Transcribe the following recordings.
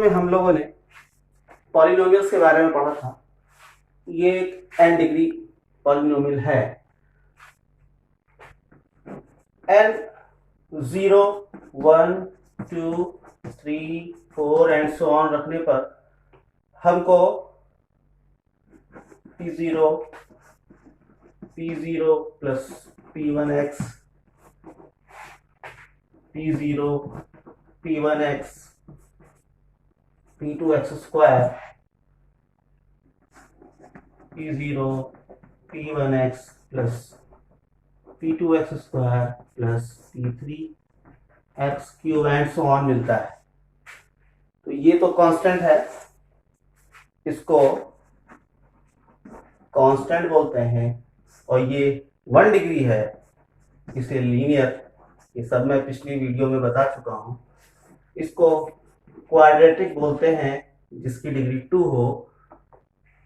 में हम लोगों ने पॉलिनोमियल्स के बारे में पढ़ा था। ये एक n डिग्री पॉलिनोमियल है। n 0, 1, 2, 3, 4 एंड सो ऑन रखने पर हमको p0 plus p1x, p0 p1x, p2x square, p0 p1x plus p2x square plus p3x cube and so on मिलता है। तो ये तो कांस्टेंट है, इसको कांस्टेंट बोलते हैं। और ये 1 डिग्री है, इसे लीनियर, ये सब मैं पिछली वीडियो में बता चुका हूं। इसको क्वाड्रेटिक बोलते हैं जिसकी डिग्री 2 हो,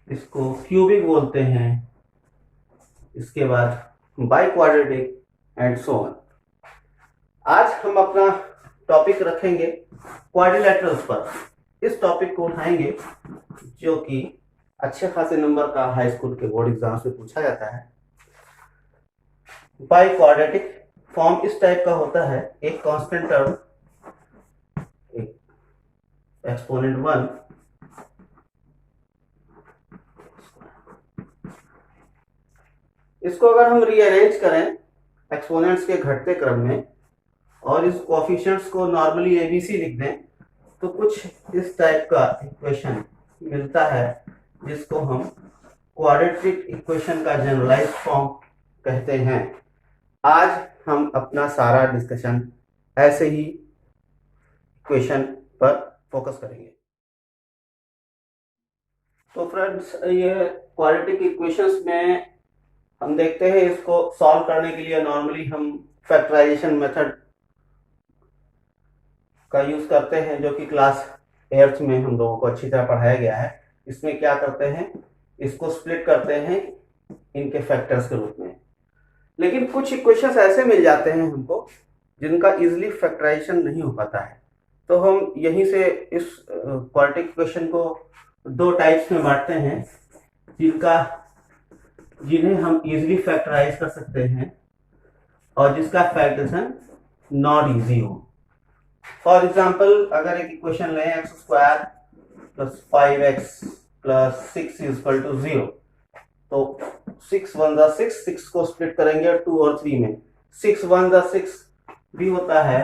इसको क्यूबिक बोलते हैं, इसके बाद by quadratic and so on. आज हम अपना टॉपिक रखेंगे क्वाड्रिलेटरल्स पर। इस टॉपिक को उठाएंगे जो कि अच्छे खासे नंबर का हाई स्कूल के बोर्ड एग्जाम से पूछा जाता है। बाई क्वाड्रेटिक फॉर्म इस टाइप का होता है, एक कांस्टेंट टर्म, एक एक्सपोनेंट 1, इसको अगर हम रीअरेंज करें एक्सपोनेंट्स के घटते क्रम में और इस कोएफिशिएंट्स को नॉर्मली एबीसी लिख दें तो कुछ इस टाइप का इक्वेशन मिलता है जिसको हम क्वाड्रेटिक इक्वेशन का जनरलाइज्ड फॉर्म कहते हैं। आज हम अपना सारा डिस्कशन ऐसे ही इक्वेशन पर फोकस करेंगे। तो फ्रेंड्स, ये क्वाड्रेटिक इक्वेशंस में हम देखते हैं, इसको सॉल्व करने के लिए नॉर्मली हम फैक्टराइजेशन मेथड का यूज करते हैं, जो कि क्लास 8th में हम लोगों को अच्छी तरह पढ़ाया गया है। इसमें क्या करते हैं, इसको स्प्लिट करते हैं इनके फैक्टर्स के रूप में। लेकिन कुछ इक्वेशंस ऐसे मिल जाते हैं हमको जिनका इजीली फैक्टराइजेशन नहीं हो पाता है, तो हम यहीं से इस क्वाड्रेटिक इक्वेशन को 2 टाइप्स में बांटते हैं जिन्हें हम इजीली फैक्टराइज कर सकते हैं और जिसका फैक्टराइजेशन नॉट इजी हो। फॉर एग्जाम्पल, अगर एक इक्वेशन लें x square plus 5x plus 6 is equal to 0, तो 6 1 जा 6, 6 को स्प्लिट करेंगे 2 और 3 में, 6 1 जा 6 भी होता है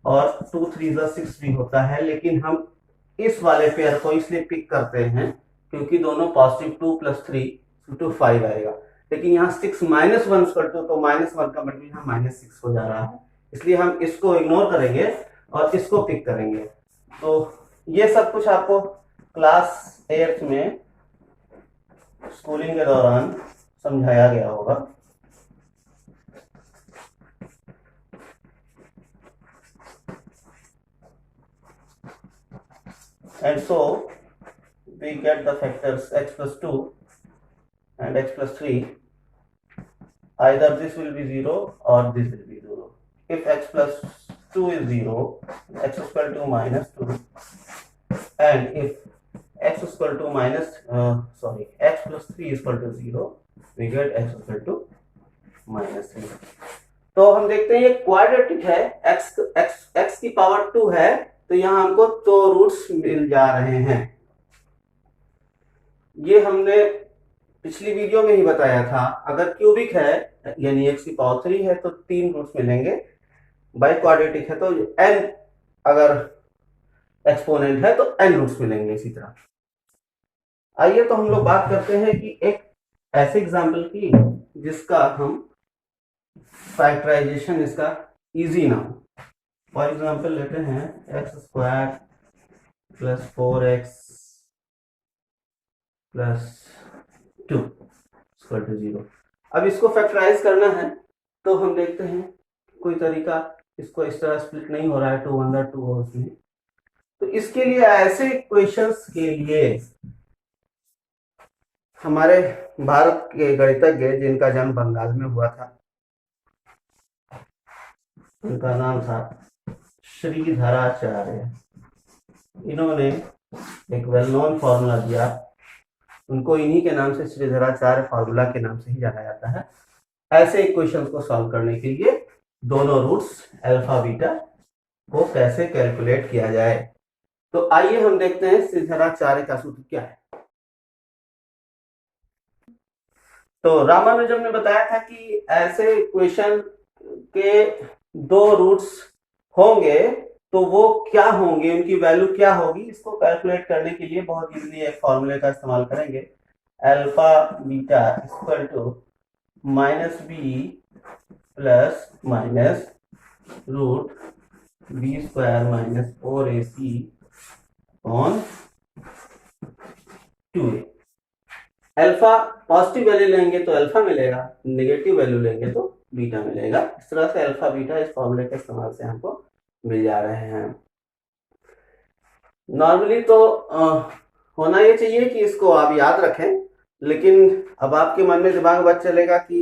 और 2 3 जा 6 भी होता है। लेकिन हम इस वाले पेयर को इसलिए पिक करते हैं क्योंकि दोनों पॉजिटिव 2 प्लस 3 to 5 आएगा। लेकिन यहाँ 6 -1 तो -1 का मतलब यहाँ -6 हो जा रहा है, इसलिए हम इसको इग्नोर करेंगे और इसको पिक करेंगे। तो ये सब कुछ आपको क्लास 8th में स्कूलिंग के दौरान समझाया गया होगा। And so we get the factors x plus 2 and x plus 3. Either this will be 0 or this will be 0. If x plus 2 is 0, x is equal to minus 2, and if x is equal to x plus 3 is equal to 0, we get x is equal to minus 3. तो हम देखते हैं ये quadratic है, x की power 2 है, तो यहाँ हमको 2 रूट्स मिल जा रहे हैं। ये हमने पिछली वीडियो में ही बताया था। अगर क्यूबिक है यानी x की पावर 3 है तो 3 रूट्स मिलेंगे, बाई क्वाड्रेटिक है तो n अगर एक्सपोनेंट है तो n रूट्स मिलेंगे। इसी तरह आइए तो हम लोग बात करते हैं कि एक ऐसे एग्जाम्पल की जिसका हम फैक्टराइजेशन इसका इजी ना हो। फॉर एग्जाम्पल लेते हैं x square plus 4x plus 2 equal to 0। अब इसको फैक्टराइज करना है तो हम देखते हैं कोई तरीका, इसको इस तरह स्प्लिट नहीं हो रहा है, 2 1 2 हो उसमें। तो इसके लिए ऐसे इक्वेशंस के लिए हमारे भारत के गणितज्ञ जिनका जन्म बंगाल में हुआ था, उनका नाम था श्रीधराचार्य। इन्होंने एक वेल नोन फॉर्मूला दिया, उनको इन्हीं के नाम से श्रीधराचार्य फॉर्मूला के नाम से ही जाना जाता है। ऐसे इक्वेशन को सॉल्व करने के लिए दोनों रूट्स अल्फा बीटा को कैसे कैलकुलेट किया जाए। तो आइए हम देखते हैं श्रीधराचार्य का सूत्र क्या है। तो रामानुजम ने बताया था कि ऐसे इक्वेशन के दो रूट्स होंगे तो वो क्या होंगे, उनकी वैल्यू क्या होगी। इसको कैलकुलेट करने के लिए बहुत इजीली एक फॉर्मूले का इस्तेमाल करेंगे, alpha beta equal to minus b plus minus root b square minus 4ac on 2a। Alpha positive value लेंगे तो अल्फा मिलेगा, नेगेटिव वैल्यू लेंगे तो बीटा मिलेगा। इस तरह से अल्फा बीटा इस फॉर्मूले के इस्तेमाल से हमको मिल जा रहे हैं। नॉर्मली तो होना ये चाहिए कि इसको आप याद रखें, लेकिन अब आपके मन में दिमाग बात चलेगा कि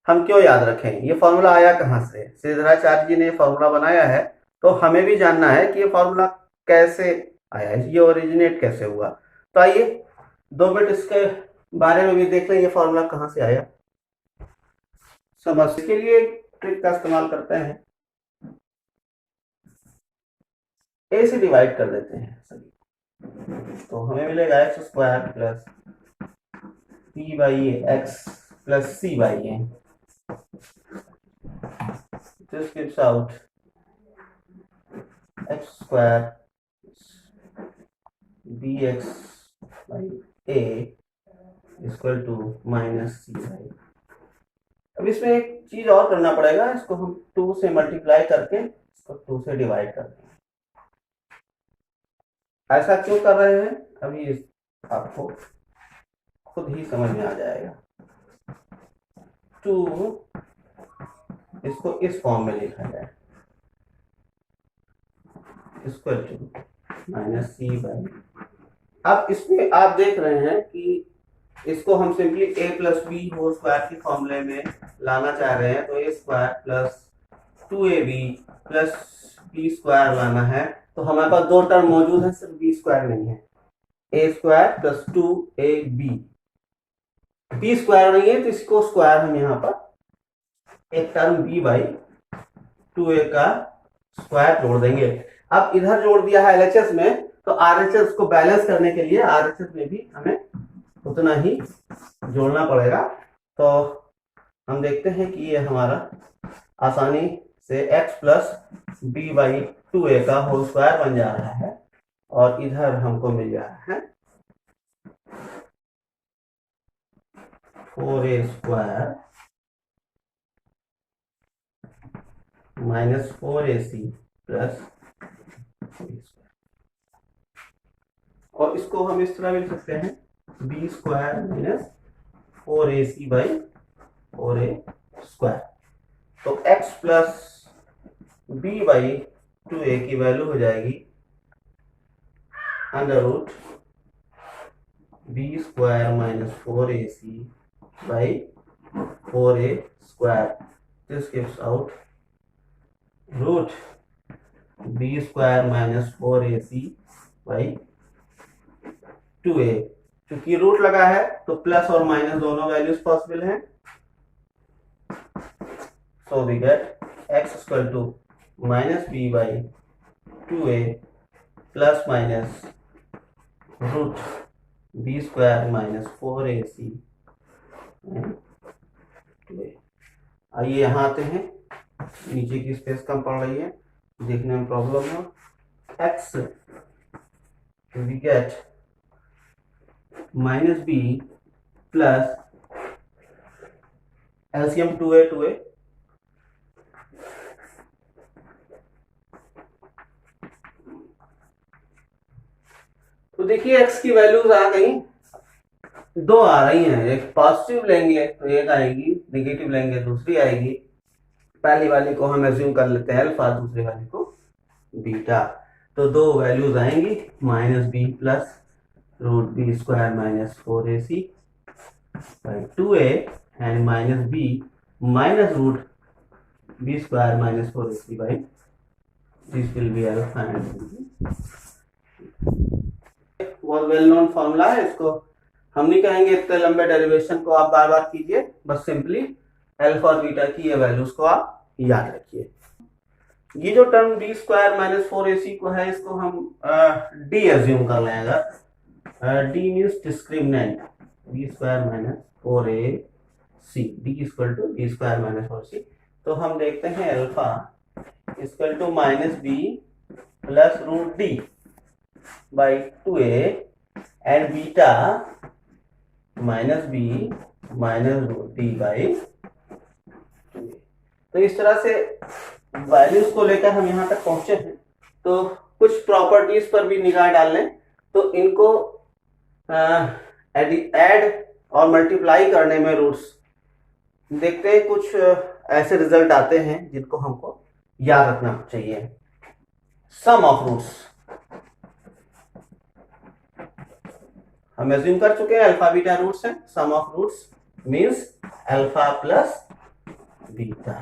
हम क्यों याद रखें, ये फॉर्मूला आया कहाँ से। श्रीधराचार्य जी ने फॉर्मूला बनाया है तो हमें भी जानना है कि ये फॉर्मूला कैसे आया, ये ओरिजिनेट कैसे हुआ। तो आइए 2 मिनट इसके बारे में भी देख लें, ये फॉर्मूला कहाँ से आया। समझने के लिए एक ट्रिक का इस्तेमाल करते हैं, ए से डिवाइड कर देते हैं सभी, तो हमें मिलेगा x square plus p by x plus c by a. This gives out x square b x by a equal to minus c by. अब इसमें एक चीज और करना पड़ेगा, इसको हम 2 से मल्टीप्लाई करके इसको 2 से डिवाइड कर देंगे। ऐसा क्यों कर रहे हैं अभी आपको खुद ही समझ में आ जाएगा। 2 इसको इस फॉर्म में लिखा जाए, equal to minus c by. अब इसमें आप देख रहे हैं कि इसको हम simply a plus b whole square के फॉर्मूले में लाना चाह रहे हैं, तो a स्क्वायर प्लस 2ab प्लस बी स्क्वायर लाना है। तो हमारे पास 2 टर्म मौजूद है, सिर्फ बी स्क्वायर नहीं है। a square plus 2ab, b square नहीं है तो इसको स्क्वायर हम यहाँ पर एक टर्म b बाई 2a का स्क्वायर जोड़ देंगे। अब इधर जोड़ दिया है LHS में, तो RHS को बैलेंस करने के लिए RHS में भी हमें उतना ही जोड़ना पड़ेगा। तो हम देखते हैं कि ये हमारा आसानी से x plus b by 2a का होल स्क्वायर बन जा रहा है, और इधर हमको मिल जा रहा है 4a square minus 4ac plus, और इसको हम इस तरह लिख सकते हैं b square minus 4ac by 4a square. तो x plus b by 2a की वैल्यू हो जाएगी under root b square minus 4ac by 4a square. This gives out root b square minus 4ac by 2a। क्योंकि root लगा है तो plus और minus दोनों वैल्यूज पॉसिबल हैं, so we get x equal to minus b by 2a plus minus root b square minus 4ac 2a। आइए यहाँ आते हैं, नीचे की स्पेस कम पड़ रही है, देखने में प्रॉब्लम है। x we get minus b plus LCM 2a 2a, तो देखिए x की वैल्यूज आ गई, 2 आ रही हैं। एक पॉजिटिव लेंगे तो एक आएगी, नेगेटिव लेंगे दूसरी आएगी। पहली वाली को हम एज्यूम कर लेते हैं अल्फा, दूसरी वाली को बीटा। तो 2 वैल्यूज आएंगी, minus b plus root b square minus 4ac by 2a and minus b minus root b square minus 4ac by, this will be alpha and बहुत वेल नोन फॉर्मूला है, इसको हम नहीं कहेंगे इतने लंबे डेरिवेशन को आप बार बार कीजिए, बस सिंपली अल्फा और बीटा की ये वैल्यूज को आप याद रखिए। ये जो term D square minus 4ac को है, इसको हम डी एज्यूम कर लें। अगर D means discriminant, D square minus 4ac, D equal to D square minus 4c, तो हम देखते हैं alpha equal to minus b plus root D by 2a and beta minus b minus root D by 2a। तो इस तरह से values को लेकर हम यहाँ तक पहुंचे हैं। तो कुछ प्रॉपर्टीज पर भी निगाह डाल लें, तो इनको ऐड और मल्टीप्लाई करने में रूट्स देखते हैं, कुछ ऐसे रिजल्ट आते हैं जिनको हमको याद रखना चाहिए। सम ऑफ रूट्स हम एज्यूम कर चुके हैं अल्फा बीटा रूट्स हैं। Sum of roots means alpha plus beta,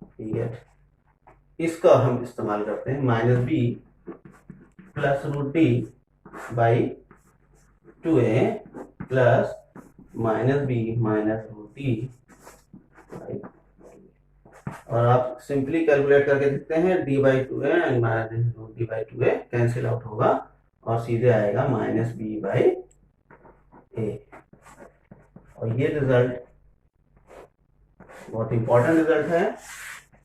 ठीक है। इसका हम इस्तेमाल करते हैं minus b plus root D by 2a plus minus b minus root D by, और आप सिंपली कैलकुलेट करके देखते हैं D by 2a and minus root D by 2a cancel out होगा और सीधे आएगा माइनस बी बाई ए। और ये रिजल्ट बहुत इंपॉर्टेंट रिजल्ट है,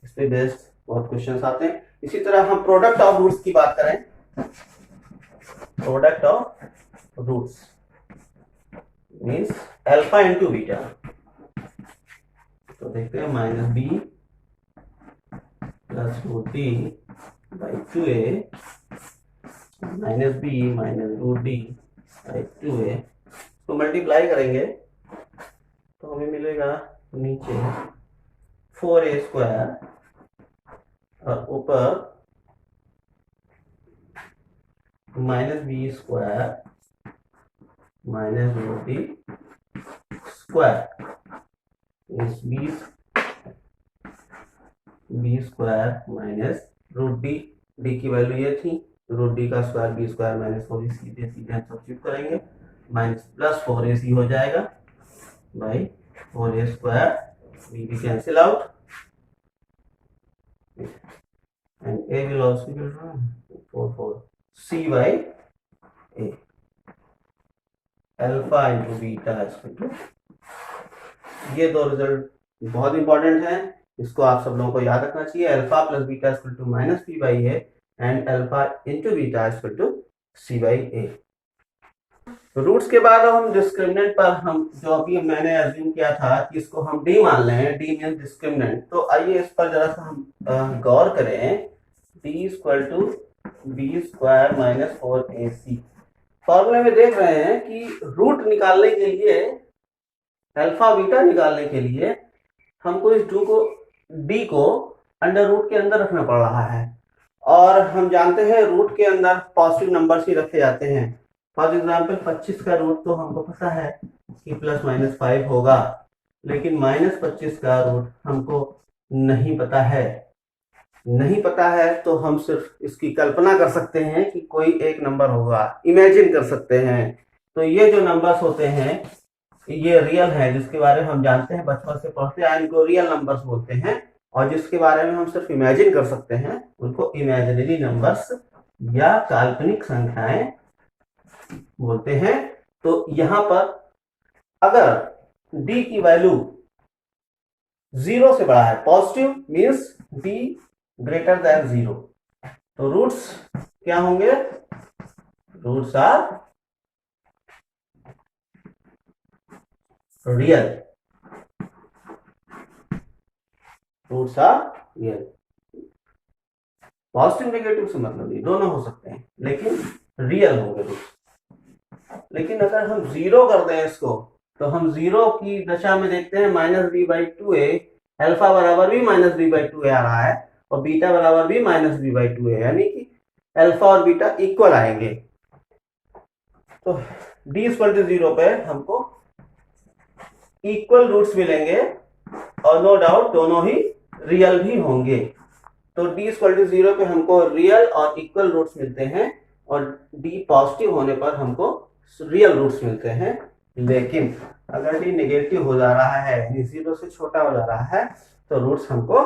इस पे बेस्ड बहुत क्वेश्चंस आते हैं। इसी तरह हम प्रोडक्ट ऑफ रूट्स की बात करें, product of roots means alpha into beta, तो देखते हैं minus b plus root D by 2a minus b minus root D by 2a, तो मल्टीप्लाई करेंगे तो हमें मिलेगा नीचे 4a स्क्वायर और ऊपर minus b square minus root D square, इस b square minus root D, D की वैल्यू ये थी, रूट डी का स्क्वायर बी स्क्वायर माइनस 4, सीधे सीधे हम सब्स्टिट्यूट करेंगे, माइनस प्लस 4ac हो जाएगा by 4a square, b cancel out and a will also be 4c by a, alpha into beta equal to, ये दो रिजल्ट बहुत इंपॉर्टेंट है, इसको आप सब लोगों को याद रखना चाहिए। Alpha plus beta equal to minus p by a and alpha into beta equal to c by a. Roots के बाद अब हम डिस्क्रिमिनेंट पर, हम जो अभी मैंने एज्यूम किया था कि इसको हम डी मान लें, डी मींस डिस्क्रिमिनेंट, तो आइए इस पर जरा सा हम गौर करें। D equal to b square minus 4ac, फॉर्मूले में देख रहे हैं कि रूट निकालने के लिए, अल्फा बीटा निकालने के लिए हमको इस डी को अंडर रूट के अंदर रखना पड़ रहा है, और हम जानते हैं रूट के अंदर पॉजिटिव नंबर्स ही रखे जाते हैं। फॉर एग्जाम्पल 25 का रूट तो हमको पता है कि प्लस माइनस 5 होगा, लेकिन माइनस 25 का रूट हमको नहीं पता है, तो हम सिर्फ इसकी कल्पना कर सकते हैं कि कोई एक नंबर होगा, इमेजिन कर सकते हैं। तो ये जो नंबर्स होते हैं ये रियल है, जिसके बारे में हम जानते हैं, बचपन से पढ़ते हैं, इनको रियल नंबर्स बोलते हैं, और जिसके बारे में हम सिर्फ इमेजिन कर सकते हैं उनको इमेजिनरी नंबर्स या काल्पनिक संख्याएं बोलते हैं। तो यहां पर अगर d की वैल्यू 0 से बड़ा है, positive means d greater than 0, तो रूट्स क्या होंगे? Roots are real, roots are real. Positive negative से मतलब नहीं, दोनों हो सकते हैं, लेकिन रियल होंगे रूट्स। लेकिन अगर हम 0 कर दें इसको, तो हम 0 की दशा में देखते हैं minus b by 2a, alpha बराबर भी माइनस बी बाई 2a आ रहा है, और बीटा बराबर भी माइनस बी बाई 2a, यानी कि अल्फा और बीटा इक्वल आएंगे। तो d इक्वल टू 0 पे हमको इक्वल रूट्स मिलेंगे, और नो डाउट दोनों ही रियल भी होंगे। तो d इक्वल टू 0 पे हमको रियल और इक्वल रूट्स मिलते हैं, और डी पॉजिटिव होने पर हमको रियल रूट्स मिलते हैं। लेकिन अगर डी नेगेटिव हो जा रहा है यानी 0 से छोटा हो जा रहा है तो रूट्स हमको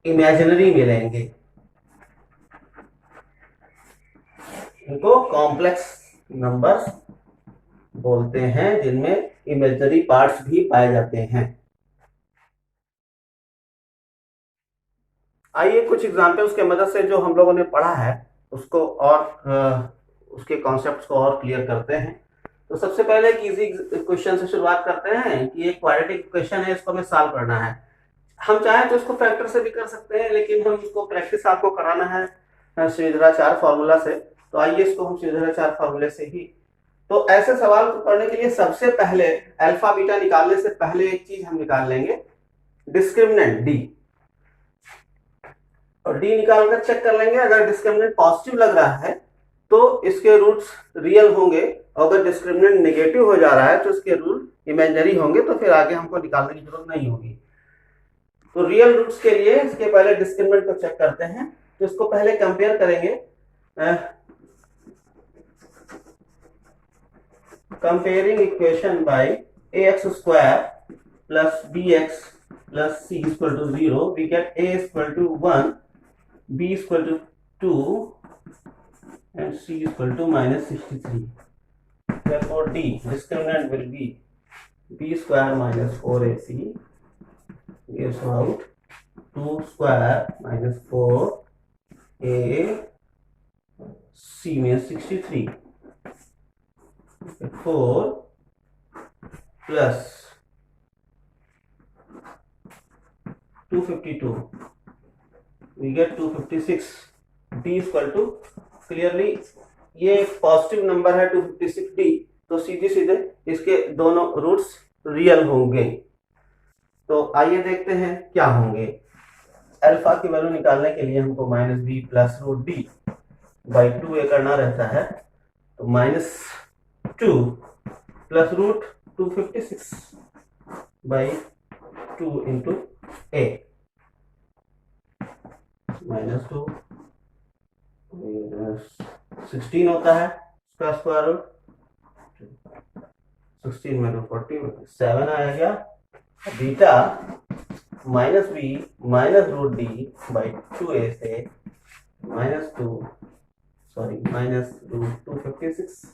इमेजिनरी मिलेंगे। इनको कॉम्प्लेक्स नंबर्स बोलते हैं जिनमें इमेजिनरी पार्ट्स भी पाए जाते हैं। आइए कुछ एग्जाम्पल्स के मदद से जो हम लोगों ने पढ़ा है उसको और उसके कॉन्सेप्ट्स को और क्लियर करते हैं। तो सबसे पहले एक इजी क्वेश्चन से शुरुआत करते हैं कि एक क्वाड्रेटिक इक्वेशन है, इसको हमें सॉल्व करना है। हम चाहें तो इसको फैक्टर से भी कर सकते हैं, लेकिन हम इसको प्रैक्टिस आपको कराना है श्रीधराचार्य फॉर्मूला से। तो आइए इसको हम श्रीधराचार्य फॉर्मूले से ही, तो ऐसे सवाल को करने के लिए सबसे पहले अल्फा बीटा निकालने से पहले एक चीज हम निकाल लेंगे, डिस्क्रिमिनेंट डी। और डी निकालकर चेक कर लेंगे, अगर डिस्क्रिमिनेंट पॉजिटिव लग रहा है तो इसके रूट्स रियल होंगे, और अगर डिस्क्रिमिनेंट नेगेटिव हो जा रहा है तो इसके रूट इमेजिनरी होंगे। तो फिर आगे हमको निकालने की जरूरत नहीं होगी। तो रियल रूट्स के लिए इसके पहले डिस्क्रिमिनेंट को चेक करते हैं। तो इसको पहले कंपेयर करेंगे, comparing equation by ax² plus bx plus c is equal to 0, we get a is equal to 1, b is equal to 2 and c is equal to minus 63. Therefore d discriminant will be b square minus 4ac gives out 2 square minus 4a c means 63. 4 plus 252, we get 256. d equal to, clearly ये positive number है 256d, तो सीधे सीधे इसके दोनों roots real होंगे। तो आइए देखते हैं क्या होंगे। अल्फा की वैल्यू निकालने के लिए हमको minus b plus root D by 2a करना रहता है। तो minus 2 plus root 256 by 2 into a, minus 2 16 होता है इसका स्क्वायर रूट, 16 में 40 7 आया गया। Beta minus b minus root D by 2a से minus 2 minus root 256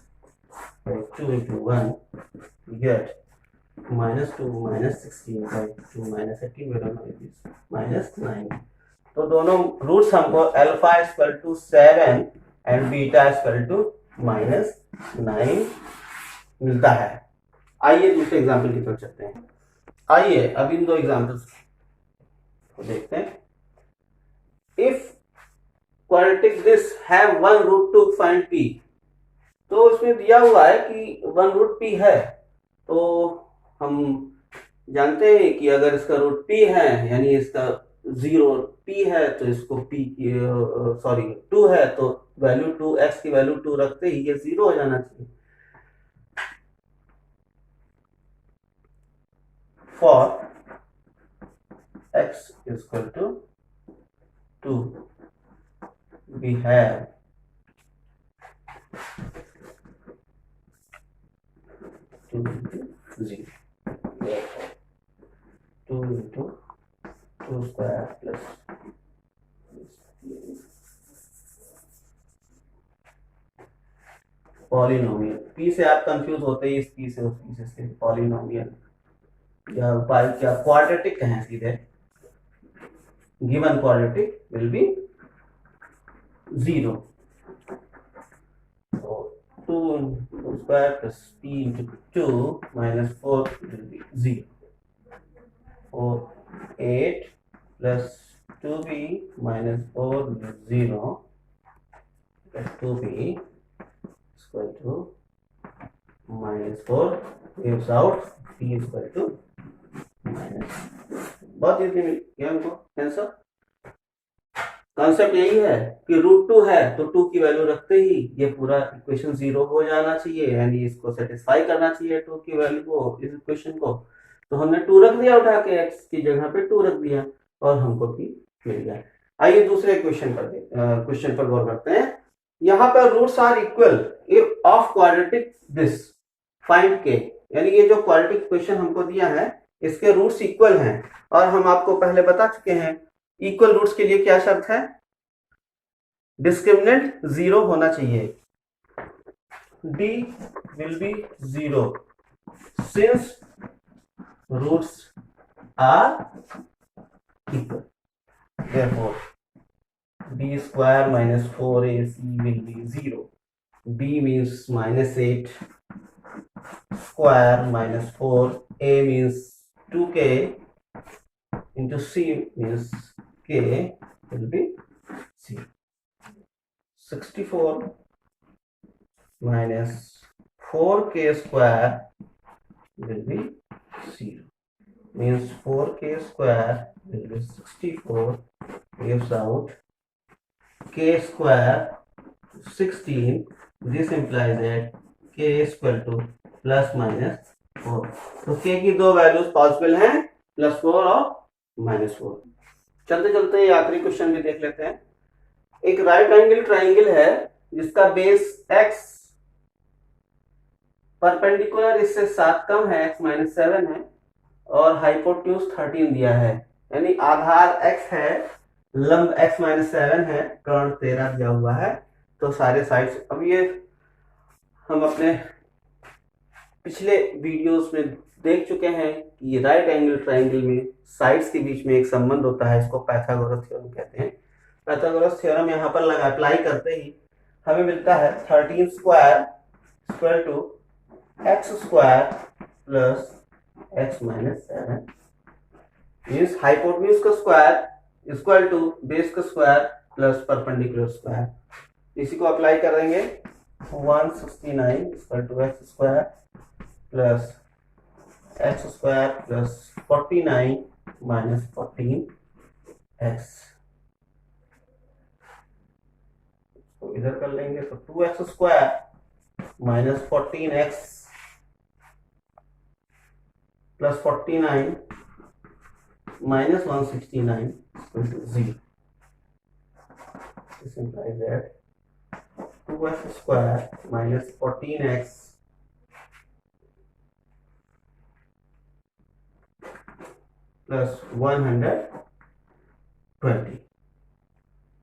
by 2 into 1 get -2 -16 by 2 -18 -9। तो दोनों रूट्स हमको alpha equal to 7 and beta equal to -9 मिलता है। आइए दूसरे एग्जाम्पल की तरफ चलते हैं। आइए अब इन दो एग्जाम्पल्स को देखते हैं। If quadratic this have 1 root to find p, तो इसमें दिया हुआ है कि 1 रूट p है। तो हम जानते हैं कि अगर इसका रूट p है यानी इसका 0 p है तो इसको p 2 है तो वैल्यू 2x की वैल्यू 2 रखते ही ये 0 हो जाना चाहिए। For x is equal to 2 we have two into 0, 2 into 2 square plus polynomial. p से आप कंफ्यूज होते ही इस p से उस p से पॉलिनोमियल या क्या क्वाड्रेटिक कहें सीधे, given quadratic will be 0। so 2 square plus p into 2 minus 4 will be 0। 8 plus 2b minus 4 will be 0 plus 2b equal to -4 gives out p equal to minus। बहुत easy मिल गया हमको answer. Concept यही है कि root 2 है तो 2 की value रखते ही ये पूरा इक्वेशन 0 हो जाना चाहिए, यानी इसको सेटिस्फाई करना चाहिए 2 की वैल्यू को, इस इक्वेशन को। तो हमने 2 रख दिया, उठा के x की जगह पे 2 रख दिया और हमको p मिल गया। आइए दूसरे क्वेश्चन पर गौर करते हैं। यहाँ पर roots are equal of quadratic this find k, यानी ये जो क्वाड्रेटिक इक्वेशन हमको दिया है इसके रूट्स इक्वल हैं, और हम आपको पहले बता चुके हैं इक्वल रूट्स के लिए क्या शर्त है, डिस्क्रिमिनेंट 0 होना चाहिए, d will be 0 since roots are equal. Therefore, b square minus 4ac will be 0. b means minus 8 square minus 4, a means 2k into c means k will be 0. 64 minus 4k square will be 0. Means 4k square will be 64, gives out k square 16. This implies that k is equal to plus minus 4. तो k की दो values possible हैं, +4 और -4। चलते चलते ये आखिरी question भी देख लेते हैं। एक राइट एंगल ट्राइंगल है जिसका बेस x परपेंडिकुलर इससे 7 कम है, x - 7 है, और हाइपोटेन्यूज 13 दिया है, यानी आधार x है, लंब x - 7 है, कर्ण 13 दिया हुआ है। तो सारे साइड्स, अब ये हम अपने पिछले वीडियोस में देख चुके हैं कि ये राइट एंगल ट्राइंगल में साइड्स के बीच में एक संबंध होता है, इसको पाइथागोरस थ्योरम कहते हैं। पाइथागोरस थ्योरम यहाँ पर लगा अप्लाई करते ही हमें मिलता है 13 square equal to x square plus x - 7 means hypotenuse का स्क्वायर इक्वल टू बेस का स्क्वायर प्लस परपेंडिकुलर स्क्वायर। इसी को अप्लाई करेंगे 169 equal to x square plus x square plus 49 minus 14x, तो इधर कर लेंगे तो 2x square minus 14x plus 49 minus 169 equal to 0. This implies that 2x square minus 14x plus 120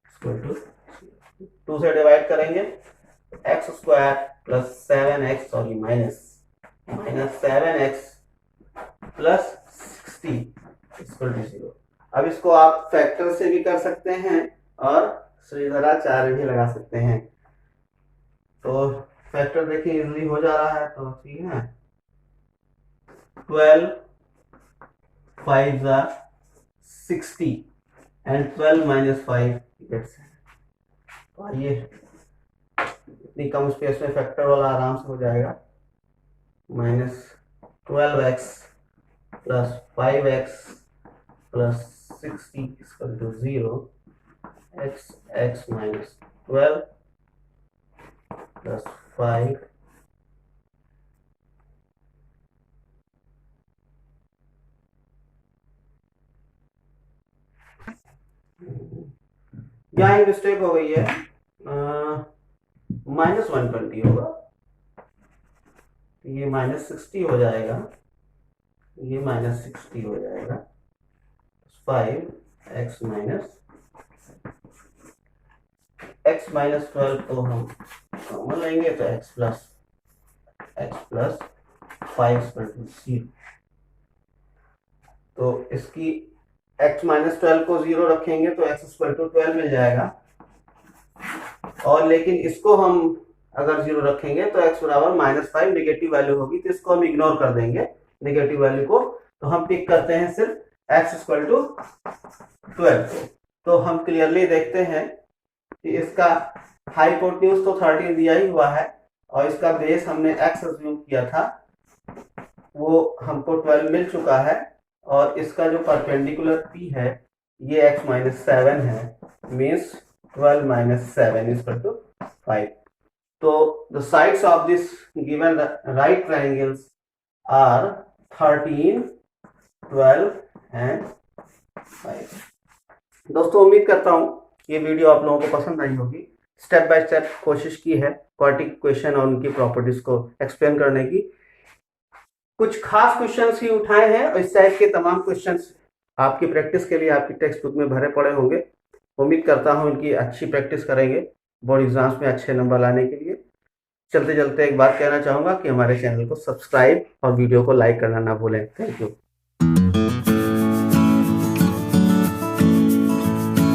equal to 2 से divide करेंगे x square plus 7x sorry minus 7x plus 60 equal to 0। अब इसको आप फैक्टर से भी कर सकते हैं और श्रीधराचार्य भी लगा सकते हैं। तो फैक्टर देखिए इजीली हो जा रहा है, तो ठीक है, 12 5 60 एंड 12 माइनस 5 गेट्स। तो आइए इतनी कम स्पेस में फैक्टर वाला आराम से हो जाएगा, minus 12x plus 5x plus 60 is equal to 0, x minus 12 plus 5 यहाँ एक मिस्टेक हो गई है, माइनस 120 होगा, ये माइनस 60 हो जाएगा, ये माइनस 60 हो जाएगा, 5x माइनस 12 तो हम कॉमन लेंगे तो x प्लस 5 0। तो इसकी x माइनस 12 को 0 रखेंगे तो x स्क्वायर टू 12 मिल जाएगा, और लेकिन इसको हम अगर 0 रखेंगे तो x बराबर -5 नेगेटिव वैल्यू होगी, तो इसको हम इग्नोर कर देंगे नेगेटिव वैल्यू को। तो हम पिक करते हैं सिर्फ x इक्वल टू 12। तो हम क्लियरली देखते हैं कि इसका हाइपोटेन्यूज तो 13 दिया ही हुआ है, और इसका बेस हमने x अज्यूम किया था वो हमको 12 मिल चुका है, और इसका जो परपेंडिकुलर p है ये x - 7 है, मीन्स 12 - 7 इक्वल टू 5। तो the sides of this given right triangles are 13, 12 and 5. दोस्तों उम्मीद करता हूँ ये वीडियो आप लोगों को पसंद आई होगी। स्टेप बाय स्टेप कोशिश की है क्वाड्रेटिक क्वेश्चन और उनकी प्रॉपर्टीज को एक्सप्लेन करने की। कुछ खास क्वेश्चंस ही उठाए हैं और इस टाइप के तमाम क्वेश्चंस आपकी प्रैक्टिस के लिए आपकी टेक्स्ट बुक में भरे पड़े होंगे। उम्मीद करता हूँ इनकी अच्छी प्रैक्टिस करेंगे बोर्ड एग्जाम्स में अच्छे नंबर लाने के लिए। चलते चलते एक बात कहना चाहूँगा कि हमारे चैनल को सब्सक्राइब और वीडियो को लाइक करना ना भूलें। Thank you.